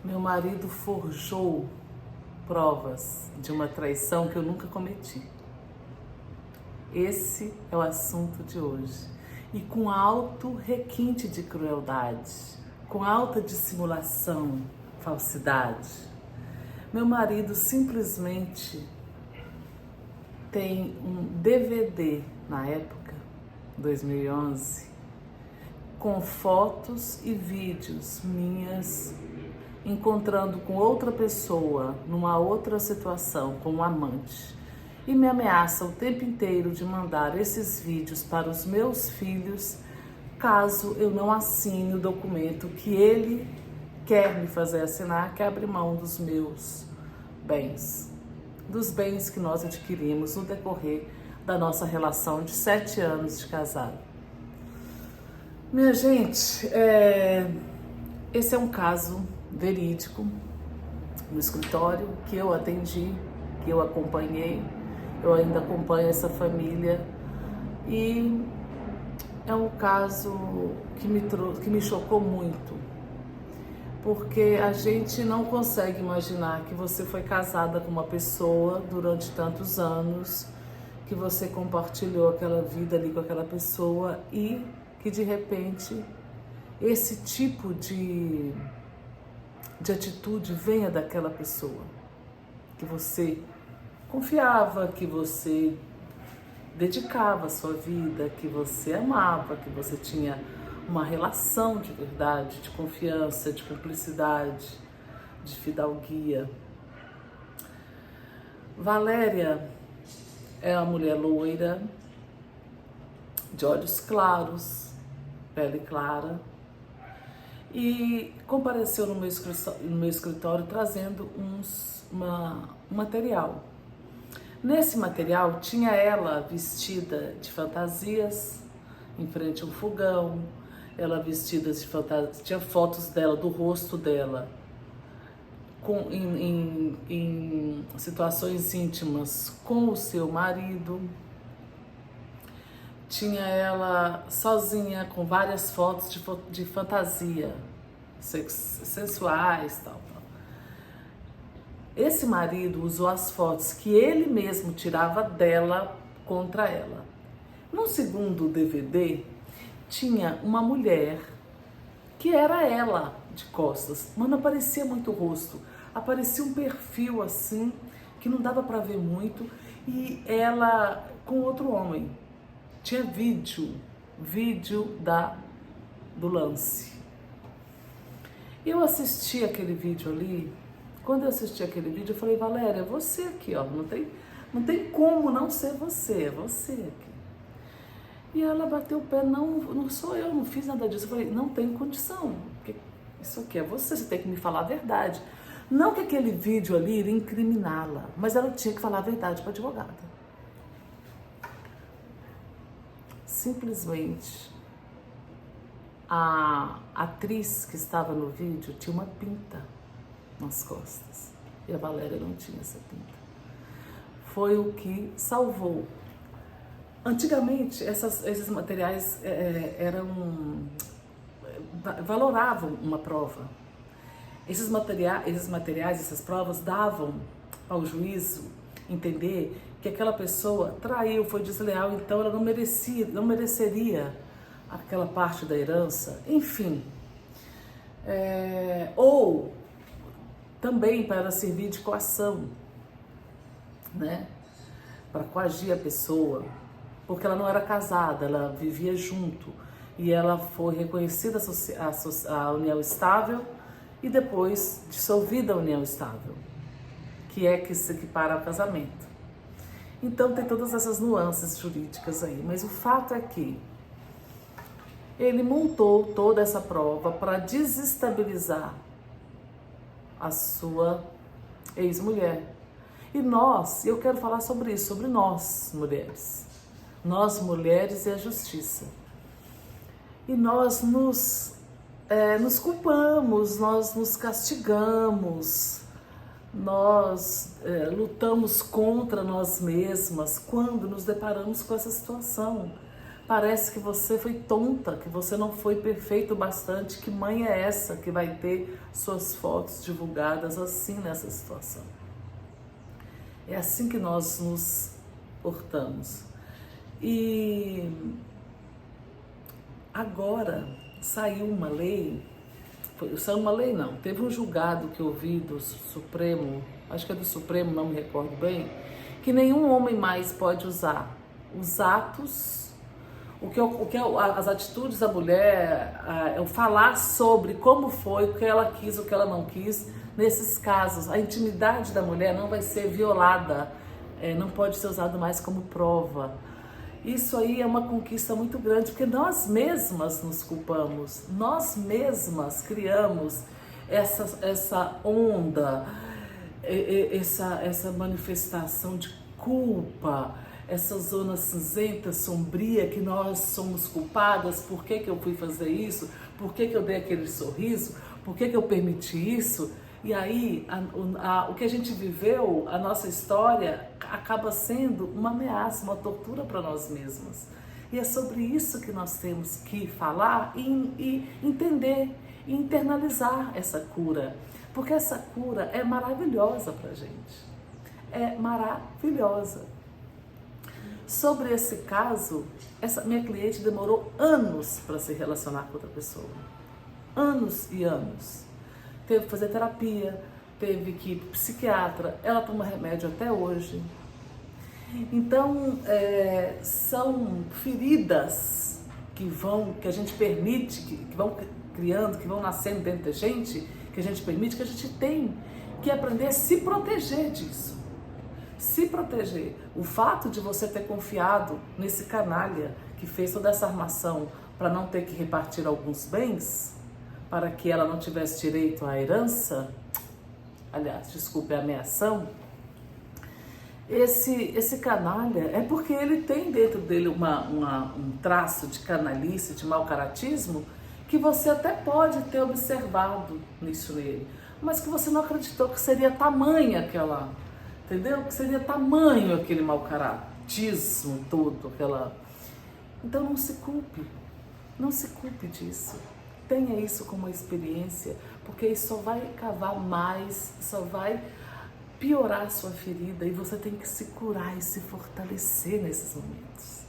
Meu marido forjou provas de uma traição que eu nunca cometi. Esse é o assunto de hoje. E com alto requinte de crueldade, com alta dissimulação, falsidade. Meu marido simplesmente tem um DVD na época, 2011, com fotos e vídeos minhas encontrando com outra pessoa numa outra situação, como amante, e me ameaça o tempo inteiro de mandar esses vídeos para os meus filhos caso eu não assine o documento que ele quer me fazer assinar, que abre mão dos meus bens, dos bens que nós adquirimos no decorrer da nossa relação de 7 anos de casado. Minha gente, esse é um caso verídico no escritório que eu atendi, que eu acompanhei, eu ainda acompanho essa família e é um caso que me chocou muito, porque a gente não consegue imaginar que você foi casada com uma pessoa durante tantos anos, que você compartilhou aquela vida ali com aquela pessoa e que de repente esse tipo de atitude venha daquela pessoa que você confiava, que você dedicava a sua vida, que você amava, que você tinha uma relação de verdade, de confiança, de cumplicidade, de fidalguia. Valéria é uma mulher loira, de olhos claros, pele clara, e compareceu no meu escritório trazendo um material. Nesse material tinha ela vestida de fantasias em frente a um fogão, ela vestida de fantasias, tinha fotos dela, do rosto dela, em situações íntimas com o seu marido. Tinha ela sozinha com várias fotos de fantasia, sensuais, tal. Esse marido usou as fotos que ele mesmo tirava dela contra ela. No segundo DVD, tinha uma mulher que era ela de costas, mas não aparecia muito o rosto. Aparecia um perfil assim, que não dava para ver muito, e ela com outro homem. Tinha vídeo do lance. Eu assisti aquele vídeo ali. Quando eu assisti aquele vídeo, eu falei, Valéria, você aqui, ó, não tem como não ser você, é você aqui. E ela bateu o pé, não sou eu, não fiz nada disso. Eu falei, não tem condição, porque isso aqui é você tem que me falar a verdade. Não que aquele vídeo ali iria incriminá-la, mas ela tinha que falar a verdade para a advogada. Simplesmente, a atriz que estava no vídeo tinha uma pinta nas costas e a Valéria não tinha essa pinta. Foi o que salvou. Antigamente, esses materiais valoravam uma prova. Esses materiais, essas provas davam ao juízo entender que aquela pessoa traiu, foi desleal, então ela não mereceria aquela parte da herança, enfim. Ou também para servir de coação, né? Para coagir a pessoa, porque ela não era casada, ela vivia junto e ela foi reconhecida a união estável e depois dissolvida a união estável, que se equipara ao casamento. Então tem todas essas nuances jurídicas aí, mas o fato é que ele montou toda essa prova para desestabilizar a sua ex-mulher. E eu quero falar sobre isso, sobre nós mulheres e a justiça. E nós nos culpamos, nós nos castigamos, nós lutamos contra nós mesmas quando nos deparamos com essa situação. Parece que você foi tonta, que você não foi perfeito o bastante. Que mãe é essa que vai ter suas fotos divulgadas assim nessa situação? É assim que nós nos portamos. E agora saiu uma lei, saiu uma lei não, teve um julgado que eu vi do Supremo, acho que é do Supremo, não me recordo bem, que nenhum homem mais pode usar os atos, as atitudes da mulher, o falar sobre como foi, o que ela quis, o que ela não quis. Nesses casos, a intimidade da mulher não vai ser violada, não pode ser usado mais como prova. Isso aí é uma conquista muito grande, porque nós mesmas nos culpamos, nós mesmas criamos essa onda, essa manifestação de culpa, essa zona cinzenta, sombria, que nós somos culpadas. Por que eu fui fazer isso? Por que eu dei aquele sorriso? Por que eu permiti isso? E aí, o que a gente viveu, a nossa história, acaba sendo uma ameaça, uma tortura para nós mesmos. E é sobre isso que nós temos que falar e entender, e internalizar essa cura. Porque essa cura é maravilhosa para a gente. É maravilhosa. Sobre esse caso, essa minha cliente demorou anos para se relacionar com outra pessoa. Anos e anos. Teve que fazer terapia, teve que ir para o psiquiatra, ela toma remédio até hoje. Então, são feridas que a gente permite, que vão criando, que vão nascendo dentro da gente, que a gente permite, que a gente tem que aprender a se proteger disso. Se proteger. O fato de você ter confiado nesse canalha que fez toda essa armação para não ter que repartir alguns bens, para que ela não tivesse direito à herança, aliás, desculpe, a ameação, esse canalha é porque ele tem dentro dele um traço de canalice, de mau caratismo, que você até pode ter observado nisso nele, mas que você não acreditou que seria tamanha aquela, entendeu? Que seria tamanho aquele mau caratismo todo, aquela... Então não se culpe disso. Tenha isso como experiência, porque isso só vai cavar mais, só vai piorar a sua ferida, e você tem que se curar e se fortalecer nesses momentos.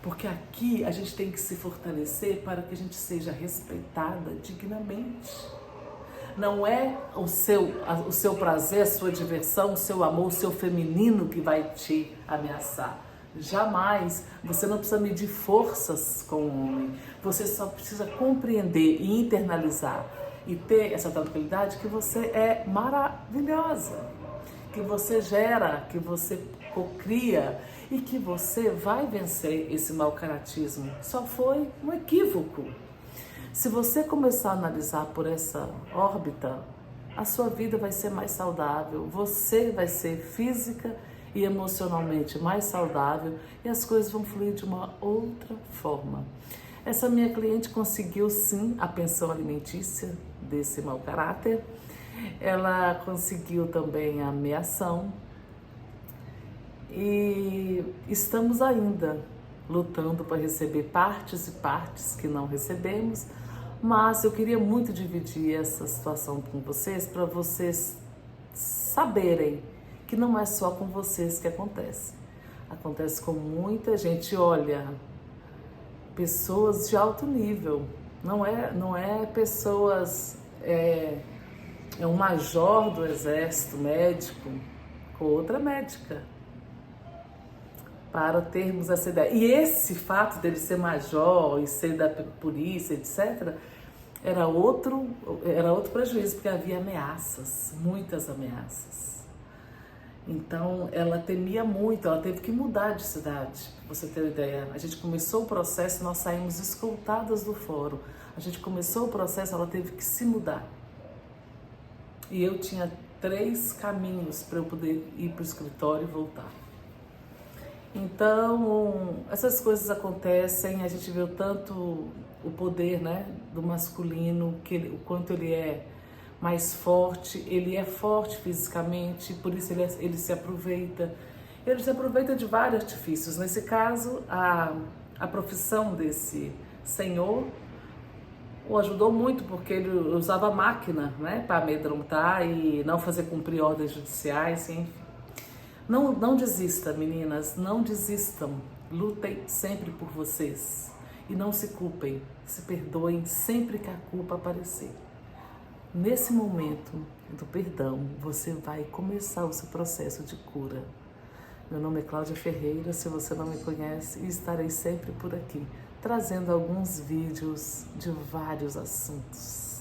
Porque aqui a gente tem que se fortalecer para que a gente seja respeitada dignamente. Não é o seu prazer, a sua diversão, o seu amor, o seu feminino que vai te ameaçar. Jamais. Você não precisa medir forças com o homem. Você só precisa compreender e internalizar e ter essa tranquilidade que você é maravilhosa, que você gera, que você cocria e que você vai vencer esse mau caratismo. Só foi um equívoco. Se você começar a analisar por essa órbita, a sua vida vai ser mais saudável, você vai ser física e emocionalmente mais saudável, e as coisas vão fluir de uma outra forma. Essa minha cliente conseguiu sim a pensão alimentícia desse mau caráter, ela conseguiu também a ameação, e estamos ainda lutando para receber partes e partes que não recebemos, mas eu queria muito dividir essa situação com vocês, para vocês saberem que não é só com vocês que acontece. Acontece com muita gente. Olha, pessoas de alto nível, não é pessoas, é um major do exército, médico, com outra médica, para termos essa ideia. E esse fato dele ser major e ser da polícia, etc., era outro prejuízo, porque havia ameaças, muitas ameaças. Então, ela temia muito, ela teve que mudar de cidade, pra você ter uma ideia. A gente começou o processo, nós saímos escoltadas do fórum. A gente começou o processo, ela teve que se mudar. E eu tinha 3 caminhos para eu poder ir para o escritório e voltar. Então, essas coisas acontecem, a gente vê o tanto o poder, né, do masculino, o quanto ele é mais forte, ele é forte fisicamente, por isso ele se aproveita. Ele se aproveita de vários artifícios. Nesse caso, a A profissão desse senhor o ajudou muito, porque ele usava máquina, né, para amedrontar e não fazer cumprir ordens judiciais, enfim. Não desista, meninas, não desistam. Lutem sempre por vocês e não se culpem, se perdoem sempre que a culpa aparecer. Nesse momento do perdão, você vai começar o seu processo de cura. Meu nome é Cláudia Ferreira, se você não me conhece, e estarei sempre por aqui, trazendo alguns vídeos de vários assuntos.